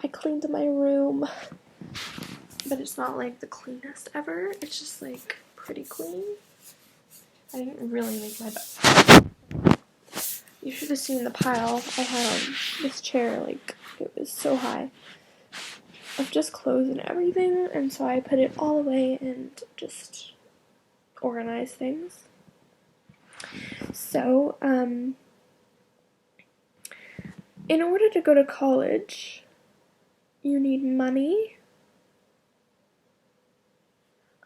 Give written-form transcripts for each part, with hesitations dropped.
I cleaned my room, but it's not like the cleanest ever. It's just like pretty clean. I didn't really make my bed. You should have seen the pile I had on this chair. Like, it was so high of just clothes and everything, and so I put it all away and just organized things. So, in order to go to college, you need money,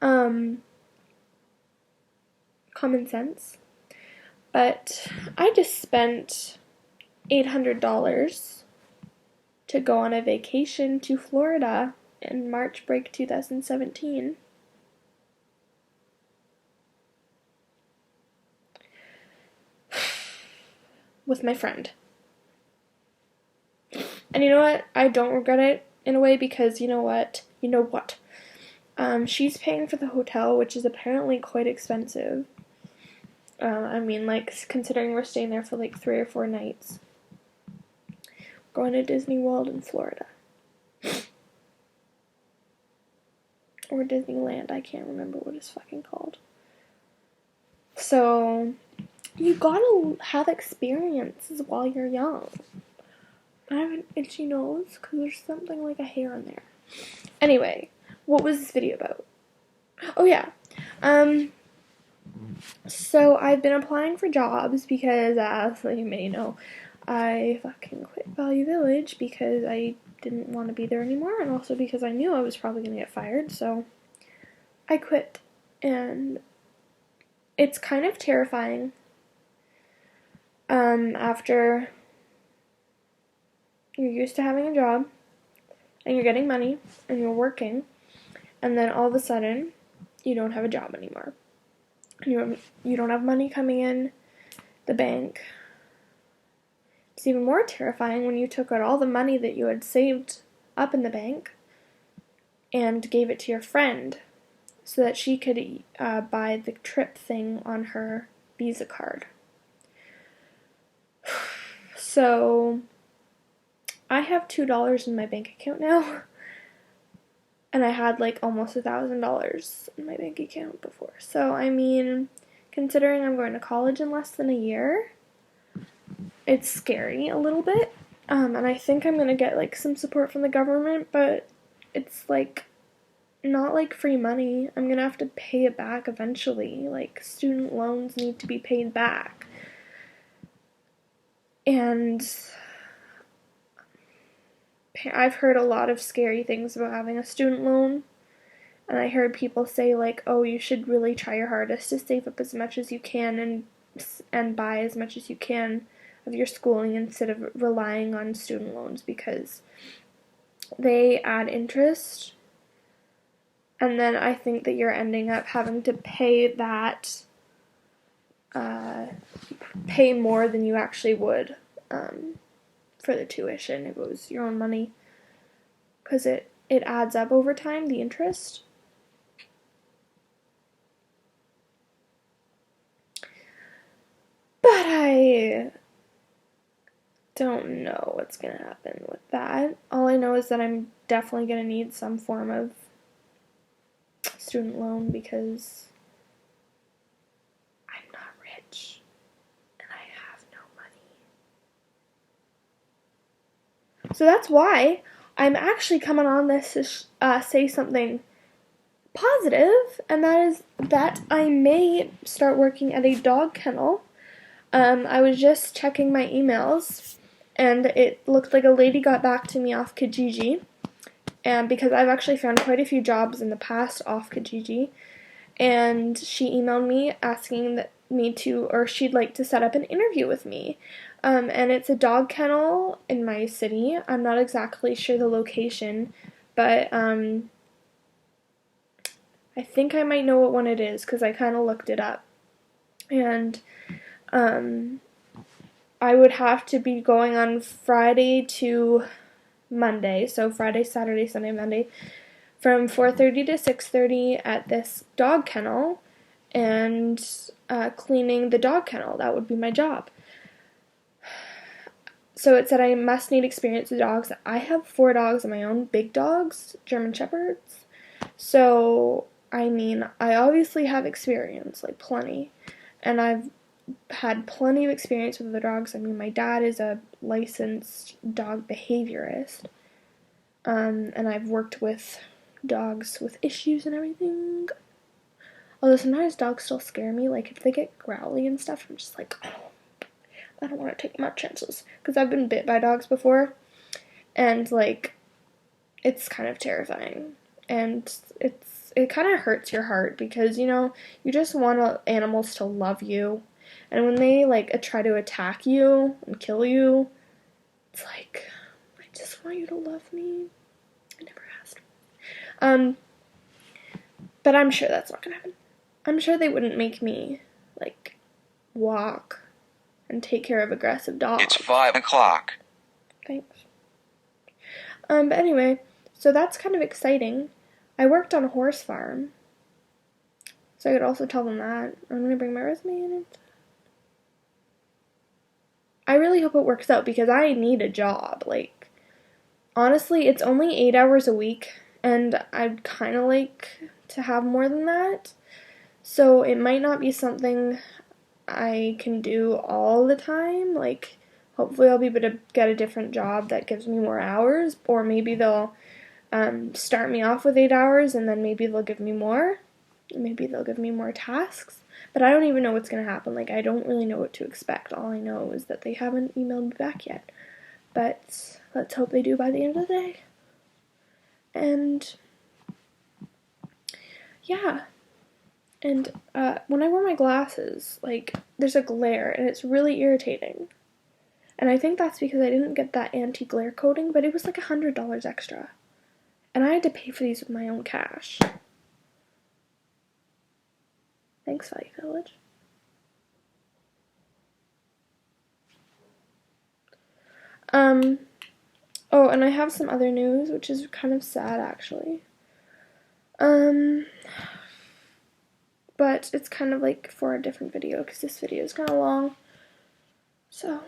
common sense, but I just spent $800 to go on a vacation to Florida in March break 2017. With my friend. And you know what? I don't regret it in a way because you know what? She's paying for the hotel, which is apparently quite expensive. I mean, like, considering we're staying there for like 3 or 4 nights. Going to Disney World in Florida. Or Disneyland, I can't remember what it's fucking called. So, you gotta have experiences while you're young. I have an itchy nose because there's something like a hair in there. Anyway, what was this video about? Oh yeah. So I've been applying for jobs because, as you may know, I fucking quit Value Village because I didn't want to be there anymore, and also because I knew I was probably going to get fired, so I quit. And it's kind of terrifying after you're used to having a job and you're getting money and you're working, and then all of a sudden you don't have a job anymore. You don't have money coming in the bank. It's even more terrifying when you took out all the money that you had saved up in the bank and gave it to your friend so that she could buy the trip thing on her Visa card. So I have $2 in my bank account now, and I had like almost $1,000 in my bank account before. So, I mean, considering I'm going to college in less than a year, it's scary a little bit. And I think I'm gonna get like some support from the government, but it's like not like free money. I'm gonna have to pay it back eventually. Like, student loans need to be paid back. And I've heard a lot of scary things about having a student loan, and I heard people say like, oh, you should really try your hardest to save up as much as you can and buy as much as you can of your schooling instead of relying on student loans, because they add interest, and then I think that you're ending up having to pay that, pay more than you actually would for the tuition if it was your own money, because it adds up over time, the interest. But I don't know what's going to happen with that. All I know is that I'm definitely going to need some form of student loan because I'm not rich and I have no money. So that's why I'm actually coming on this to say something positive, and that is that I may start working at a dog kennel. I was just checking my emails, and it looked like a lady got back to me off Kijiji, and because I've actually found quite a few jobs in the past off Kijiji, and she emailed me asking she'd like to set up an interview with me. And it's a dog kennel in my city. I'm not exactly sure the location, but I think I might know what one it is because I kind of looked it up. And I would have to be going on Friday to Monday, so Friday, Saturday, Sunday, Monday, from 4:30 to 6:30 at this dog kennel, and cleaning the dog kennel. That would be my job. so it said I must need experience with dogs. I have 4 dogs of my own, big dogs, German Shepherds. So, I mean, I obviously have experience, like plenty. And I've had plenty of experience with the dogs. I mean, my dad is a licensed dog behaviorist. And I've worked with dogs with issues and everything. Although sometimes dogs still scare me. Like, if they get growly and stuff, I'm just like, oh, I don't want to take my chances. Because I've been bit by dogs before. And, like, it's kind of terrifying. And it kind of hurts your heart because, you know, you just want animals to love you. And when they, like, try to attack you and kill you, it's like, I just want you to love me. I never asked. But I'm sure that's not gonna happen. I'm sure they wouldn't make me, like, walk and take care of aggressive dogs. It's 5 o'clock. Thanks. But anyway, so that's kind of exciting. I worked on a horse farm, so I could also tell them that. I'm gonna bring my resume in it. I really hope it works out because I need a job. Like, honestly, it's only 8 hours a week, and I'd kind of like to have more than that. So it might not be something I can do all the time. Like, hopefully I'll be able to get a different job that gives me more hours, or maybe they'll start me off with 8 hours and then maybe they'll give me more. Maybe they'll give me more tasks. But I don't even know what's going to happen. Like, I don't really know what to expect. All I know is that they haven't emailed me back yet. But let's hope they do by the end of the day. And yeah. And when I wear my glasses, like, there's a glare, and it's really irritating. And I think that's because I didn't get that anti-glare coating, but it was like $100 extra. And I had to pay for these with my own cash. Thanks, Value Village. Oh, and I have some other news, which is kind of sad, actually. But it's kind of like for a different video, because this video is kind of long. So,